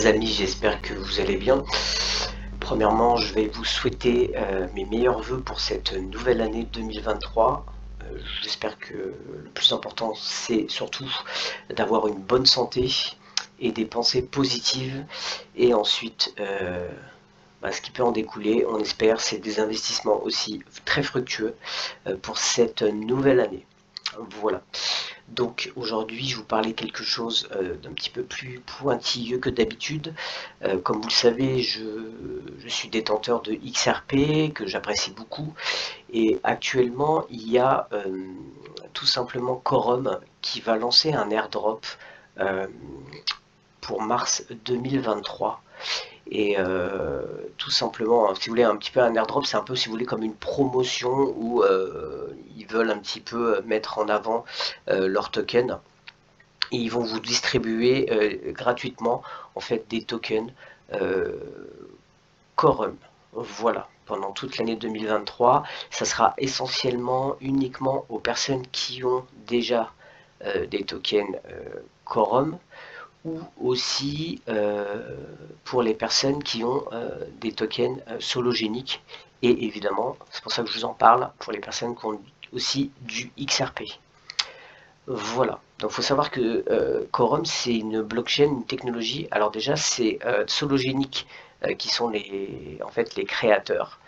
les amis, j'espère que vous allez bien. Premièrement, je vais vous souhaiter mes meilleurs vœux pour cette nouvelle année 2023. J'espère que le plus important, c'est surtout d'avoir une bonne santé et des pensées positives. Et ensuite, ce qui peut en découler, on espère, c'est des investissements aussi très fructueux pour cette nouvelle année. Voilà. Donc aujourd'hui, je vous parlais quelque chose d'un petit peu plus pointilleux que d'habitude. Comme vous le savez, je suis détenteur de XRP, que j'apprécie beaucoup. Et actuellement, il y a tout simplement Quorum qui va lancer un airdrop pour mars 2023. Et tout simplement, si vous voulez, un petit peu un airdrop, c'est un peu, si vous voulez, comme une promotion où ils veulent un petit peu mettre en avant leurs tokens. Et ils vont vous distribuer gratuitement, en fait, des tokens Quorum. Voilà, pendant toute l'année 2023. Ça sera essentiellement, uniquement aux personnes qui ont déjà des tokens Quorum, ou aussi pour les personnes qui ont des tokens sologéniques. Et évidemment, c'est pour ça que je vous en parle, pour les personnes qui ont aussi du XRP. Voilà, donc il faut savoir que Quorum, c'est une blockchain, une technologie. Alors déjà, c'est Sologenic qui sont en fait, les créateurs.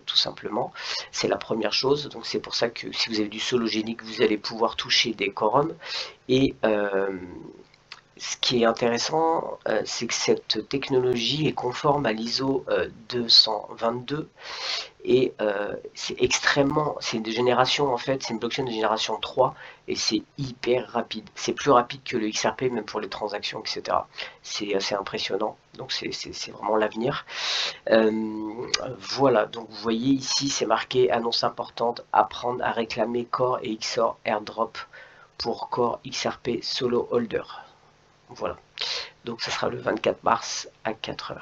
Tout simplement, c'est la première chose. Donc c'est pour ça que si vous avez du Sologenic, vous allez pouvoir toucher des Quorum. Et ce qui est intéressant, c'est que cette technologie est conforme à l'ISO 222 et c'est une génération, en fait, c'est une blockchain de génération 3 et c'est hyper rapide. C'est plus rapide que le XRP, même pour les transactions, etc. C'est assez impressionnant, donc c'est vraiment l'avenir. Voilà, donc vous voyez ici, c'est marqué annonce importante, apprendre à réclamer Core et XOR airdrop pour Core XRP Solo Holder. Voilà, donc ça sera le 24 mars à 4h.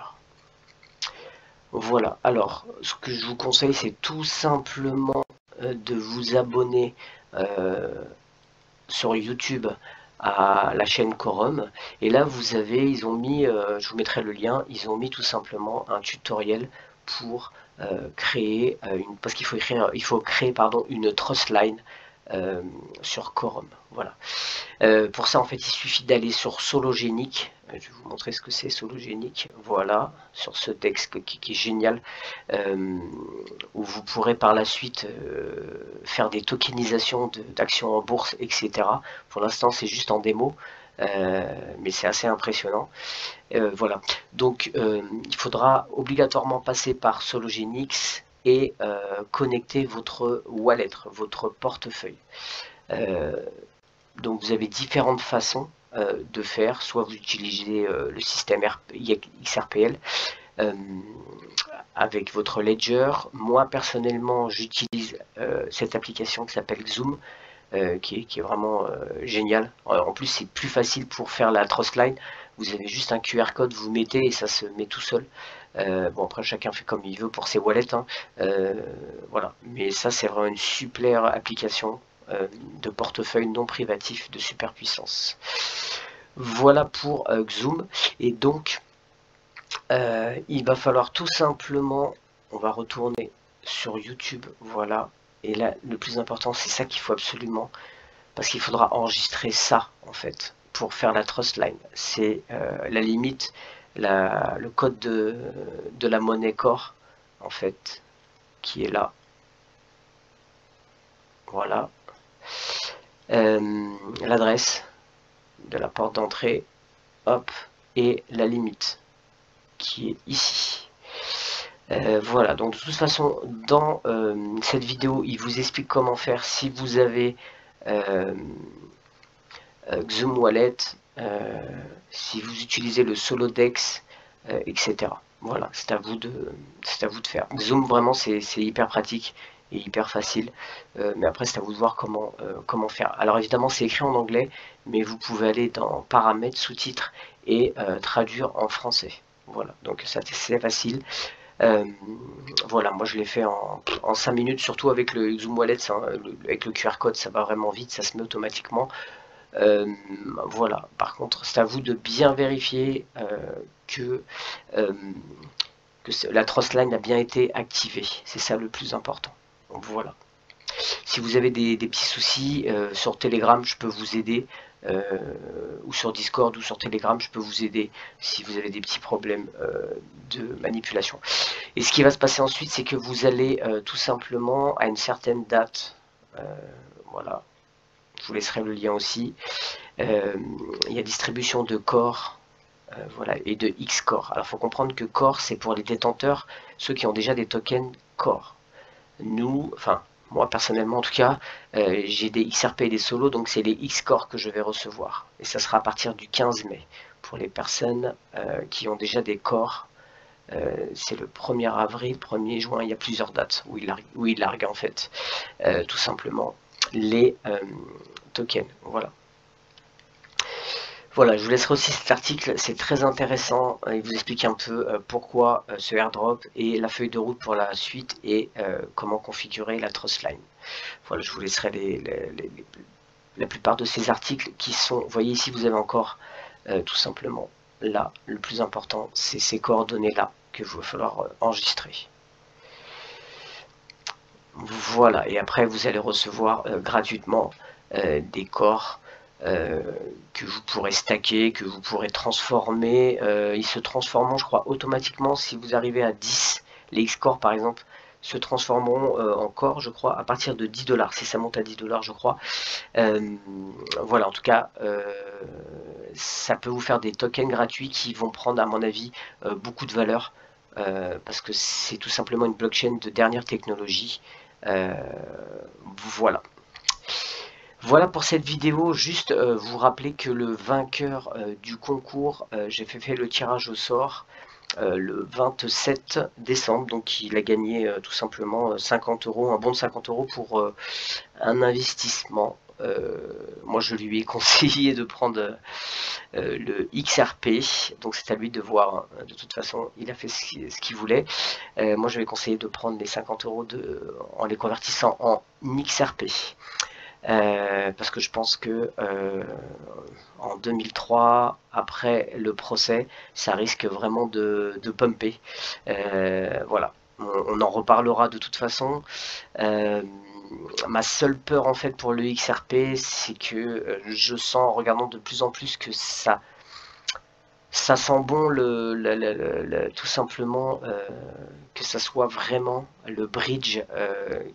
Voilà, alors ce que je vous conseille, c'est tout simplement de vous abonner sur YouTube à la chaîne Quorum. Et là, vous avez, ils ont mis, je vous mettrai le lien, ils ont mis tout simplement un tutoriel pour créer parce qu'il faut créer une trust line sur Quorum. Voilà. Pour ça, en fait, il suffit d'aller sur Sologenic. Je vais vous montrer ce que c'est Sologenic. Voilà, sur ce texte qui est génial, où vous pourrez par la suite faire des tokenisations d'actions en bourse, etc. Pour l'instant, c'est juste en démo, mais c'est assez impressionnant. Voilà, donc il faudra obligatoirement passer par Sologenix et connecter votre wallet, votre portefeuille. Donc vous avez différentes façons de faire, soit vous utilisez le système XRPL avec votre ledger. Moi personnellement j'utilise cette application qui s'appelle Xoom, qui est vraiment génial. En plus c'est plus facile pour faire la trust line. Vous avez juste un QR code, vous mettez et ça se met tout seul. Bon, après chacun fait comme il veut pour ses wallets, hein. Voilà, mais ça c'est vraiment une super application de portefeuille non privatif de superpuissance. Voilà pour Xoom. Et donc il va falloir tout simplement, on va retourner sur YouTube, voilà. Et là le plus important, c'est ça qu'il faut absolument, parce qu'il faudra enregistrer ça en fait pour faire la trust line. C'est la limite, le code de la monnaie Core en fait, qui est là. Voilà. L'adresse de la porte d'entrée, hop, et la limite qui est ici. Voilà, donc de toute façon, dans cette vidéo, il vous explique comment faire si vous avez Xoom Wallet, si vous utilisez le Solodex, etc. Voilà, c'est à vous de faire. Xoom, vraiment, c'est hyper pratique et hyper facile, mais après c'est à vous de voir comment faire. Alors évidemment c'est écrit en anglais, mais vous pouvez aller dans paramètres, sous-titres et traduire en français. Voilà, donc ça c'est facile. Voilà, moi je l'ai fait en 5 minutes, surtout avec le Xoom Wallet, avec le QR code, ça va vraiment vite, ça se met automatiquement. Voilà, par contre, c'est à vous de bien vérifier que la Trustline a bien été activée. C'est ça le plus important. Donc voilà. Si vous avez des petits soucis, sur Telegram, je peux vous aider. Ou sur Discord ou sur Telegram, je peux vous aider si vous avez des petits problèmes de manipulation. Et ce qui va se passer ensuite, c'est que vous allez tout simplement à une certaine date, voilà, je vous laisserai le lien aussi, il y a distribution de Core, voilà, et de X-Core. Alors il faut comprendre que Core, c'est pour les détenteurs, ceux qui ont déjà des tokens Core. Nous, enfin, moi personnellement en tout cas, j'ai des XRP et des solos, donc c'est les X-Core que je vais recevoir. Et ça sera à partir du 15 mai pour les personnes qui ont déjà des Core. C'est le 1er avril, 1er juin, il y a plusieurs dates où il largue en fait tout simplement les tokens. Voilà. Voilà, je vous laisserai aussi cet article, c'est très intéressant, il vous explique un peu pourquoi ce airdrop et la feuille de route pour la suite et comment configurer la Trustline. Voilà, je vous laisserai la plupart de ces articles qui sont, vous voyez ici vous avez encore tout simplement là, le plus important c'est ces coordonnées là que vous va falloir enregistrer. Voilà, et après vous allez recevoir gratuitement des corps que vous pourrez stacker, que vous pourrez transformer. Ils se transformeront, je crois, automatiquement si vous arrivez à 10. Les X-Core, par exemple, se transformeront en corps, je crois, à partir de 10 $. Si ça monte à 10 $, je crois. Voilà, en tout cas, ça peut vous faire des tokens gratuits qui vont prendre, à mon avis, beaucoup de valeur. Parce que c'est tout simplement une blockchain de dernière technologie. Voilà. Voilà pour cette vidéo, juste vous rappeler que le vainqueur du concours, j'ai fait le tirage au sort le 27 décembre, donc il a gagné tout simplement 50 €, un bon de 50 € pour un investissement. Moi je lui ai conseillé de prendre le XRP, donc c'est à lui de voir, hein. De toute façon il a fait ce qu'il voulait. Moi je lui ai conseillé de prendre les 50 € en les convertissant en XRP. Parce que je pense que en 2003, après le procès, ça risque vraiment de pumper. Voilà, on en reparlera de toute façon. Ma seule peur en fait pour le XRP, c'est que je sens en regardant de plus en plus que ça sent bon tout simplement que ça soit vraiment le bridge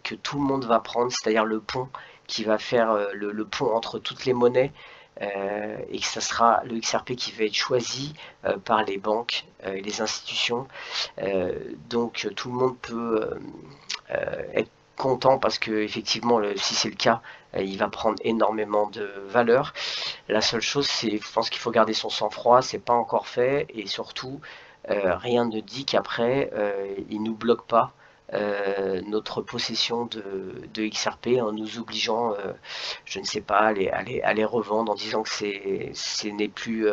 que tout le monde va prendre, c'est-à-dire le pont qui va faire le pont entre toutes les monnaies et que ça sera le XRP qui va être choisi par les banques et les institutions. Donc tout le monde peut être content parce que effectivement si c'est le cas, il va prendre énormément de valeur. La seule chose, c'est, je pense qu'il faut garder son sang-froid, c'est pas encore fait, et surtout, rien ne dit qu'après, il nous bloque pas notre possession de XRP en nous obligeant, je ne sais pas, à les revendre en disant que ce n'est plus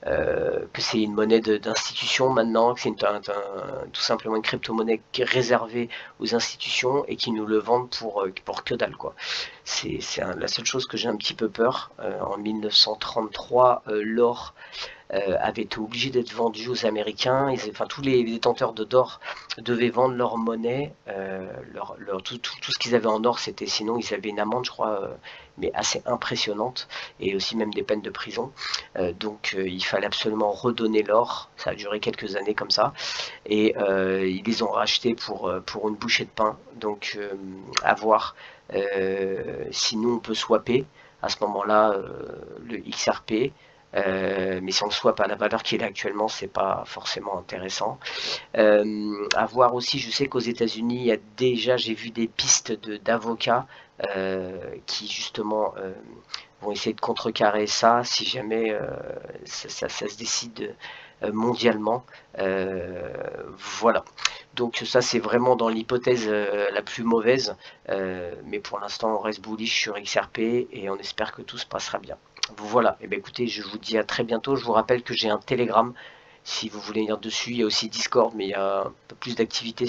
que c'est une monnaie d'institution maintenant, que c'est tout simplement une crypto-monnaie qui est réservée aux institutions et qui nous le vendent pour que dalle, quoi. C'est la seule chose que j'ai un petit peu peur. En 1933, l'or avaient été obligés d'être vendus aux Américains. Enfin, tous les détenteurs d'or devaient vendre leur monnaie, tout ce qu'ils avaient en or, c'était, sinon ils avaient une amende, je crois, mais assez impressionnante, et aussi même des peines de prison. Donc il fallait absolument redonner l'or. Ça a duré quelques années comme ça, et ils les ont rachetés pour une bouchée de pain. Donc à voir si nous on peut swapper à ce moment-là le XRP. Mais si on le swap à la valeur qu'il est actuellement, c'est pas forcément intéressant. À voir aussi, je sais qu'aux États-Unis, il y a déjà, j'ai vu des pistes d'avocats qui justement vont essayer de contrecarrer ça si jamais ça se décide mondialement. Voilà. Donc ça c'est vraiment dans l'hypothèse la plus mauvaise, mais pour l'instant on reste bullish sur XRP et on espère que tout se passera bien. Voilà, et bien écoutez, je vous dis à très bientôt. Je vous rappelle que j'ai un Telegram si vous voulez venir dessus. Il y a aussi Discord, mais il y a un peu plus d'activité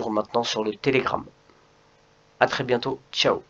maintenant sur le Telegram. À très bientôt, ciao.